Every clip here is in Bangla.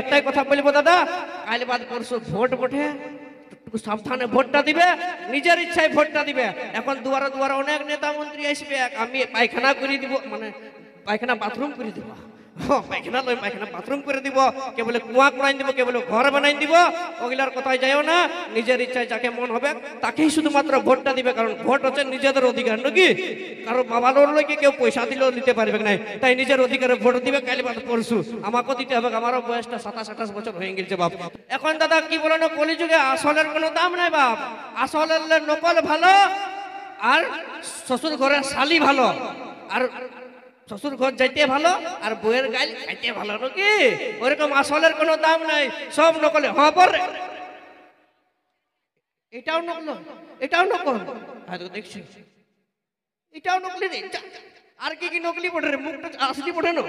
একটাই কথা বলবো দাদা, কাল বাদ পরশু ভোট বটে, সাবধানে ভোটটা দিবে, নিজের ইচ্ছায় ভোটটা দিবে। এখন দুয়ারে দুয়ারে অনেক নেতা মন্ত্রী আসবে, আমি পায়খানা করে দিব, মানে পায়খানা বাথরুম করে দিব, পায়খানা লয় পায়খানা বাথরুম করে দিব, কে বলে কুয়া কুড়াই দিব, কে বলে ঘর বানাই দিব। ওগুলার কথায় যাইও না, নিজের ইচ্ছায় যাকে মন হবে তাকেই শুধুমাত্র ভোটটা দিবে, কারণ ভোট হচ্ছে নিজেদের অধিকার নাকি, কারণ বাবার লোকে কেউ পয়সা দিলেও দিতে পারবে না, তাই নিজের অধিকারে ভোট দিবে। কাল বাদ পরশু আমাকেও দিতে হবে, আমারও বয়সটা 27-28 বছর হয়ে গেছে বাপ। এখন দাদা কি বলো না, কলিযুগে আসলের কোনো দাম নাই বাপ, আসলের নকল ভালো, আর শ্বশুর ঘরের শালি ভালো, আর শ্বশুর ঘর যাইতে ভালো, আর বইয়ের গাল খাইতে ভালো নাকি, ওরকম আসলের কোনো দাম নাই, সব নকলে। হ্যাঁ পর এটাও নকল, এটাও নকল, দেখছি এটাও নকলি রে। আর কি কি নকলি পড়ে রে, মুখটা আসলি পড়ে না,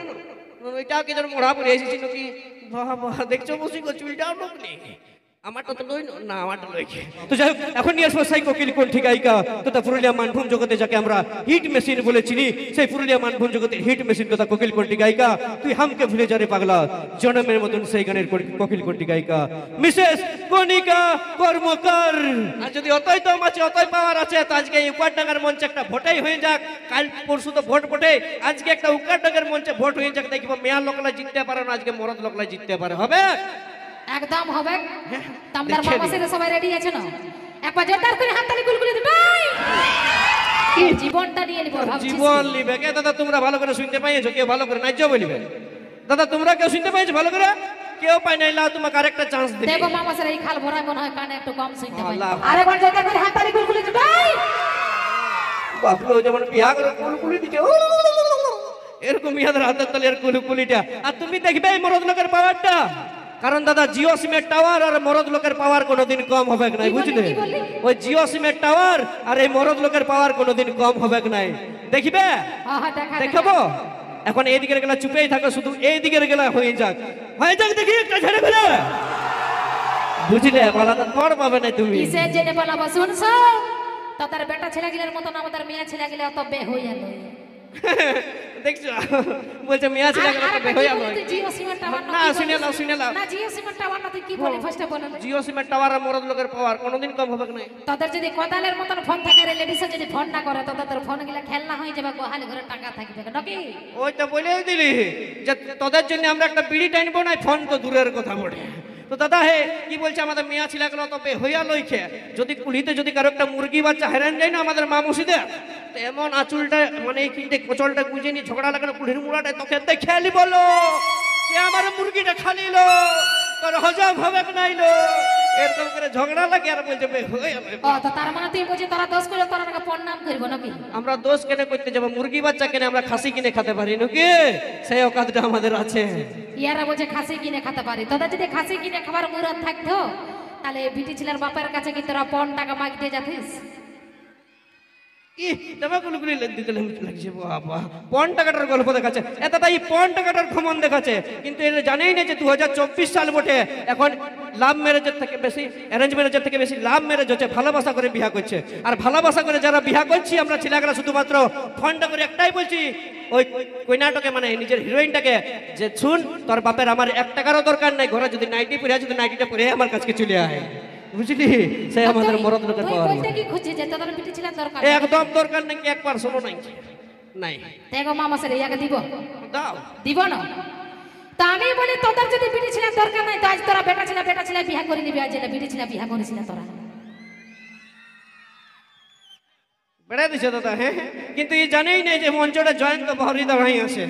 এটাও কি যেন মোড়া পড়ে এসেছি নাকি, দেখছো বসি চুলটাও নকলি, আমারটা তো লই না, আমারটা লই। তো যাই হোক, এখন নিয়ে আসবো সেই কোকিল কোণ্ঠী গায়িকা তথা পুরুলিয়া মানভূম জগতে যাকে আমরা হিট মেশিন বলে চিনি, সেই পুরুলিয়া মানভূম জগতের হিট মেশিন তথা কোকিল কোণ্ঠী গায়িকা তুই হামকে ভুলে যা রে পাগলা, জনমের মতন সেই গানের কোকিল কোণ্ঠী গায়িকা মিসেস কণিকা কর্মকার। আর যদি অতই দম আছে, অতই পাওয়ার আছে, তো আজকে উকারডাঙ্গার মঞ্চে একটা ভোটাই হয়ে যাক, কাল পরশু তো ভোট বটে, আজকে একটা উকারডাঙ্গার মঞ্চে ভোট হয়ে যাক, দেখবো মেয়া লোকলা জিততে পারে না, আজকে মরদ লোকলা জিততে পারে, হবে একদম হবে। তোমাদের মামাসিরা সবাই রেডি আছে না? একবার জোরদার করে হাততালি গুলগুলি দিবে। কি জীবনটা নিয়ে নিব ভাবছিস? জীবন নিবে কে দাদা? তোমরা ভালো করে শুনতে পাইছো? কেউ ভালো করে নাচও বলবে দাদা? তোমরা কেউ শুনতে পাইছো ভালো করে? কেউ পাই নাই, লাও তোমাকে আরেকটা চান্স দিই। দেখো মামাসিরা এই খাল ভরা মনে হয় কানে একটু কম শুনতে পাই। আরেকবার জোরদার করে হাততালি গুলগুলি দিবে। বাপরে যেমন বিয়া করে কুলকুলি দিতে, এরকম ইয়াদের হাতের তালে এর কুলকুলিটা। আর তুমি দেখবে এই মরদ লোকের পাওয়ারটা, কারণ দাদা জিও সিমের টাওয়ার আর মরদ লোকের পাওয়ার কোনোদিন কম হবে না, বুঝলে? ওই জিও সিমের টাওয়ার আর এই মরদ লোকের পাওয়ার কোনোদিন কম হবে না, দেখবে দেখাবো। এখন এই দিকের গেলা চুপেই থাকো, শুধু এই দিকের গেলা হয়ে যাক, হয়ে যাক, দেখি একটা ছেড়ে ফেলে, বুঝলে? বলা তো তোর পাবে না তুমি, কিসের জেনে বলাবো শুনছো? তোদের বেটা ছেলেগুলোর মতন আমাদের মেয়ে ছেলেগুলো অত বে হইয়া লই। দেখছো বলছে মেয়া ছেলেগুলো তো বে হইয়া লই। জিও সিমের টাওয়ার না শুনে নাও, শুনে নাও। না জিও সিমের টাওয়ার না, তুই কি বলি ফার্স্টে বল। জিও সিমের টাওয়ার আর মরদ লোকের পাওয়ার কোনোদিন কম হবে না। তোদের যদি কোদালের মতন ফোন থাকে রে, লেডিস যদি ফোন না করে তো তোদের ফোন গুলা খেলনা হয়ে যাবে, গোহালি ঘরে টাকা থাকবে নাকি? ওই তো বলেই দিলি যে তোদের জন্য আমরা একটা বিড়ি টাইনবো না, ফোন তো দূরের কথা বলে। তো দাদা হে কি বলছে, আমাদের মেয়া ছেলেগুলো তো বে হইয়া লইছে, যদি কুলিতে যদি কারো একটা মুরগি বাচ্চা হেরান যায় না আমাদের মামুসিদের, তো এমন আঁচুলটা মানে এই কিনতে কোচলটা গুঁজে নিয়ে ঝগড়া লাগানো কুলির মুড়াটা তোকে দেখে বলো যে আমার মুরগিটা খালিলো, তোর হজম হবে নাইলো, এরকম করে ঝগড়া লাগে আর বলছে বে হইয়া লই। ও তো তার মানে তুই বুঝি তোরা দোষ করে তোরা নাকি প্রণাম করব নাকি? আমরা দোষ কেন করতে যাব? মুরগি বাচ্চা কেন আমরা খাসি কিনে খেতে পারি নাকি? সেই অকাতটা আমাদের আছে। ইয়ারা বলছে খাসি কিনে খেতে পারি। তোদের যদি খাসি কিনে খাবার মুরত থাকতো তাহলে বিটি ছেলের বাপের কাছে কি তোরা ৫ টাকা মাগতে যাতিস? কি তবে গুলগুলি দিতে লাগছে বাবা, ৫ টাকাটার গল্প দেখাচ্ছে এত, তাই ৫ টাকাটার ক্ষমন দেখাচ্ছে, কিন্তু এটা জানেই না যে 2024 সাল বটে, এখন লাভ ম্যারেজের থেকে বেশি অ্যারেঞ্জ ম্যারেজের থেকে বেশি লাভ ম্যারেজ হচ্ছে, ভালোবাসা করে বিয়া করছে। আর ভালোবাসা করে যারা বিয়া করছি আমরা ছেলেরা শুধুমাত্র ফোনটা করে একটাই বলছি ওই কইনাটকে, মানে নিজের হিরোইনটাকে, যে শুন তোর বাপের আমার ১ টাকারও দরকার নাই, ঘরে যদি নাইটি পরে আছে, যদি নাইটিটা পরে আমার কাছে চলে আয়, বুঝলি? সেই আমাদের মরদ লোকের পাওয়ার। তুই বলতে কি খুঁজছিস যে তোদের বিটি ছেলের দরকার? একদম দরকার নাকি, 1% নাই নাই। দেখো মামা স্যার ইয়াকে দিব দাও, দিব না? তা আমি বলি তোদের যদি বিটি ছেলের দরকার নাই তো আজ তোরা বেটা ছেলে বিয়া করে নিবি, আজ বিটি ছেলে বিয়া করেছিল তোরা বেড়া দিছে দাদা। হ্যাঁ, কিন্তু এই জানেই নাই যে মঞ্চটা জয়ন্ত বাউরি দাঁড়াই আছে,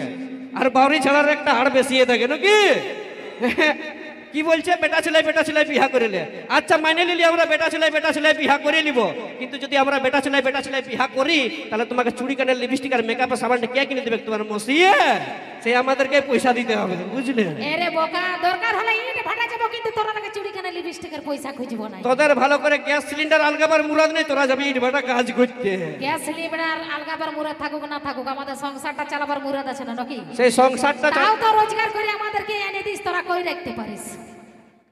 আর বাউরি ছাড়ার একটা হাড় বেশি থাকে নাকি? কি বলছে বেটা ছেলে বিয়া করিলে, আচ্ছা মাইনে নিলি আমরা বেটা ছেলে বিয়া করে নিব, কিন্তু যদি আমরা বেটা ছেলে বিয়া করি তাহলে তোমাকে চুড়ি কানের লিপস্টিক আর মেকআপের সাবানটা কে কিনে দেবে? তোমার মসিয়ে সে আমাদেরকে পয়সা দিতে হবে, বুঝলে? এরে বোকা, দরকার হলে ইট ভাটা যাব, কিন্তু তোরা নাকি চুড়ি কানের লিপস্টিকের পয়সা খুঁজব না। তোদের ভালো করে গ্যাস সিলিন্ডার আলগাবার মুরাদ নেই, তোরা যাবি ইট ভাটা কাজ করতে। গ্যাস সিলিন্ডার আলগাবার মুরাদ থাকুক না থাকুক, আমাদের সংসারটা চালাবার মুরাদ আছে না নাকি? সেই সংসারটা তাও তো রোজগার করে আমাদেরকে এনে দিস, তোরা কই রাখতে পারিস।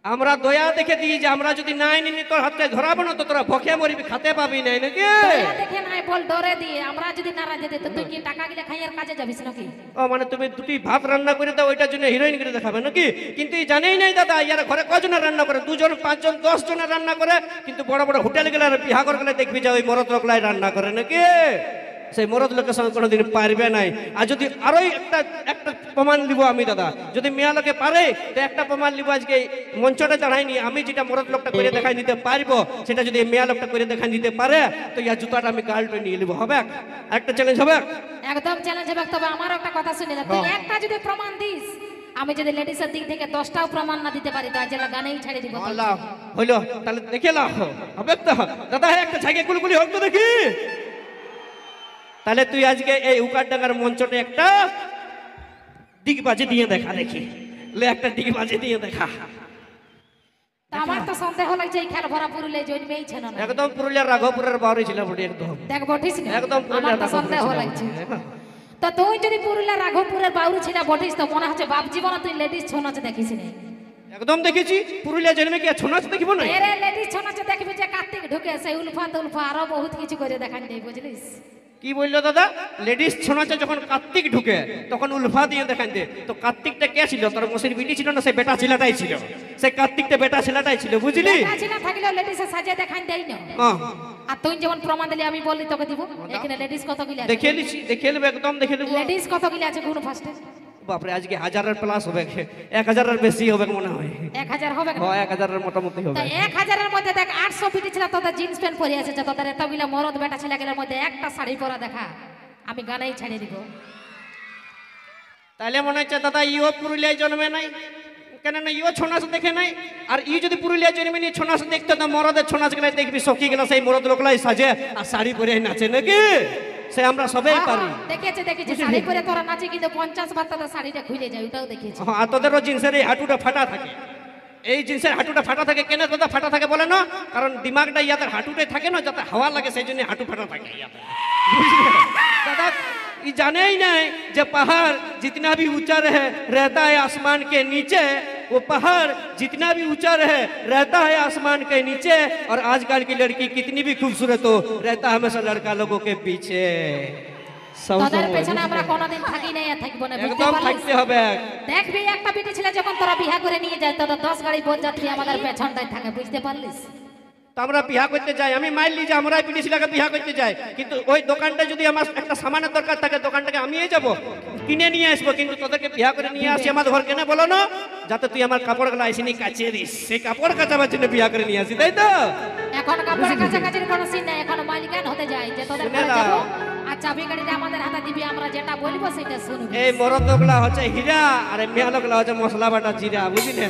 আমরা দয়া দেখে দিই যে আমরা যদি নাই নিনি তোর হাতে ধরাবো না তো তোরা ভকে মরিবি, খেতে পাবি নাই নাকি? দয়া দেখে নাই বল ডরে দিয়ে আমরা যদি না রাজে দিই তো তুই কি টাকা গিলে খাইয়ার কাজে যাবিস নাকি? ও মানে তুমি দুটি ভাত রান্না করে দাও ওইটার জন্য হিরোইন করে দেখাবে নাকি? কিন্তু এই জানেই নাই দাদা ইয়ার ঘরে কজনের রান্না করে, 2 জন 5 জন 10 জনের রান্না করে, কিন্তু বড় বড় হোটেল গেলে আর বিহা করে গেলে দেখবি যে ওই মরদ লোকলাই রান্না করে নাকি? সেই মরদ লোকের সঙ্গে কোনোদিন পারবে নাই। আর যদি আরোই একটা প্রমাণ দিব আমি দাদা, যদি মেয়া লোকে পারে তো একটা প্রমাণ দিব আজকে মঞ্চটা দাঁড়াইনি, আমি যেটা মরদ লোকটা করে দেখাই নিতে পারবো সেটা যদি মেয়া লোকটা করে দেখাই নিতে পারে তো ইয়ার জুতাটা আমি গালটা নিয়ে নিব। হবে একটা চ্যালেঞ্জ হবে? একদম চ্যালেঞ্জ হবে। তবে আমার একটা কথা শুনে না, তুই একটা যদি প্রমাণ দিস, আমি যদি লেডিসের দিক থেকে 10টাও প্রমাণ না দিতে পারি তো আজ গানেই ছেড়ে দিব। আল্লাহ হইলো তাহলে দেখে লাও হবে তো দাদা, একটা জায়গায় গুলগুলি হোক তো দেখি। তাহলে তুই আজকে এই উকারডাঙ্গার মঞ্চটা একটা ডিগবাজি দিয়ে দেখা, দেখি লে একটা ডিগবাজি দিয়ে দেখা। তা আমার তো সন্দেহ লাগছে এই খেল ভরা পুরুলিয়া জন্মেই ছিল না। একদম পুরুলিয়ার রাঘবপুরের বাউরি ছিল বটে একদম। দেখ বটিস না, একদম আমার তো সন্দেহ লাগছে। তো তুই যদি পুরুলিয়ার রাঘবপুরের বাউরি ছিল বটিস তো মনে হচ্ছে বাপ জীবনে তুই লেডিস ছৌ নাচ দেখিস না। একদম দেখেছি, পুরুলিয়া জন্মে কি ছৌ নাচ দেখিব না? এরে লেডিস ছৌ নাচ দেখবি যে কার্তিক ঢুকে সেই উলফা তুলফা আরো বহুত কিছু করে দেখান দেই, বুঝলিস? কি বললো দাদা? লেডিস ছৌ নাচে যখন কার্তিক ঢুকে তখন উলফা দিয়ে দেখান দে। তো কার্তিকটা কে ছিল? তোর মসির বিটি ছিল না, সে বেটা ছেলেটাই ছিল। সে কার্তিকটা বেটা ছেলেটাই ছিল, বুঝলি? বেটা ছেলে থাকলেও লেডিসে সাজিয়ে দেখান দেই না। আর তুই যেমন প্রমাণ দিলি আমি বললি তোকে দিব। এখানে লেডিস কত গিলা আছে? দেখে লিছি, দেখে নেব, একদম দেখে নেব। লেডিস কত গিলা আছে গুণ ফার্স্টে? বাপরে আজকে 1000-এর প্লাস হবে, 1000-এর বেশি হবে মনে হয়। 1000 হবে না? 1000-এর মোটামুটি হবে। তা 1000-এর মধ্যে দেখ 800 বিটি ছিল তোদের জিন্স প্যান্ট পরে আছে, যে তোদের এতগুলা মরদ বেটা ছেলেগুলোর মধ্যে একটা শাড়ি পরা দেখা, আমি গানেই ছেড়ে দিব। তাহলে মনে হচ্ছে দাদা ইও পুরুলিয়ায় জন্মে নাই, কেন না ইও ছৌ নাচ দেখে নাই। আর ই যদি পুরুলিয়ায় জন্মে নিয়ে ছৌ নাচ দেখতো তো মরদের ছৌ নাচ গেলে দেখবি সখী গেলে সেই মরদ লোকলাই সাজে আর শাড়ি পরে নাচে নাকি? সে আমরা সবাই পারি। দেখেছি শাড়ি পরে তোরা নাচি, কিন্তু 50 বার তোদের শাড়িটা খুলে যায়, ওটাও দেখেছি। আর তোদেরও জিন্সের এই হাঁটুটা ফাটা থাকে, এই জিন্সের হাঁটুটা ফাটা থাকে। কেন দাদা ফাটা থাকে বলে না? কারণ দিমাগটা ইয়াদের হাঁটুটাই থাকে না, যাতে হাওয়া লাগে সেই জন্য হাঁটু ফাটা থাকে ইয়াদের। दादा ये जाने ही नहीं जब पहाड़ जितना भी ऊंचा रहे रहता है आसमान के नीचे, वो पहाड़ जितना भी ऊंचा रहे रहता है आसमान के नीचे। और आजकल की लड़की कितनी भी खूबसूरत हो रहता हमेशा लड़का लोगों के पीछे। তোদের পেছনে আমরা কোনোদিন থাকি নাই আর থাকবো না, বুঝতে একদম পারলিস? থাকতে হবে। দেখবি একটা বিটি ছেলে যখন তোরা বিয়া করে নিয়ে যায় তোদের 10 গাড়ি বরযাত্রী আমাদের পেছনটাই থাকে, বুঝতে পারলিস? তো আমরা বিয়া করতে যাই, আমি মাইলি যে আমরা পিটিছিলাকে বিয়া করতে যাই, কিন্তু ওই দোকানটা যদি আমার একটা সামানের দরকার থাকে দোকানটাকে আমিই যাব কিনে নিয়ে আসবো, কিন্তু তোদেরকে বিয়া করে নিয়ে আসি আমার ঘর কেন বলো না? যাতে তুই আমার কাপড়গুলো আইসিনি কাচিয়ে দিস, সেই কাপড় কাচাবার জন্য বিয়া করে নিয়ে আসি, তাই তো? এখন কাপড়ের কাছাকাছির কোনো সিন নাই, এখন মালিকান হতে যায় যে তোদের শুনে ঘরে নাও। যাবো আর চাবি গাড়িটা আমাদের হাতে দিবি, আমরা যেটা বলবো সেটা শুনবি। এই মরদ লোকলা হচ্ছে হীরা আর এই মেয়া লোকলা হচ্ছে মশলা বাটা জিরা, বুঝলি?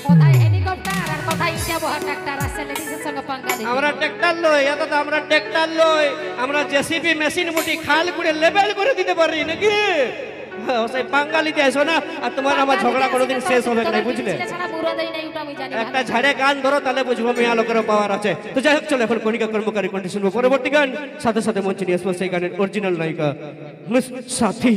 কোথায় হেলিকপ্টার আর কোথায় ইটা বহা ট্রাক্টর আসছে লেডিসের সঙ্গে পাঙ্গা দিবি। আমরা ট্রাক্টর লই, এত তো আমরা ট্রাক্টর লই, আমরা জেসিবি মেশিন মুটি খাল করে লেভেল করে দিতে পারি নাকি? সেই বাঙালিতে আসো না আর তোমার আমার ঝগড়া কোনোদিন শেষ হবে না, বুঝলে? ছেলে ছাড়া বুড়ো দেই নাই, ওটা আমি জানি। একটা ঝাড়ে গান ধরো তাহলে বুঝবো মেয়া লোকের পাওয়ার আছে। তো যাই হোক চলো এখন কণিকা কর্মকারী কণ্ঠে শুনবো পরবর্তী গান। সাথে সাথে মঞ্চে নিয়ে আসবো সেই গানের অরিজিনাল নায়িকা মিস সাথী।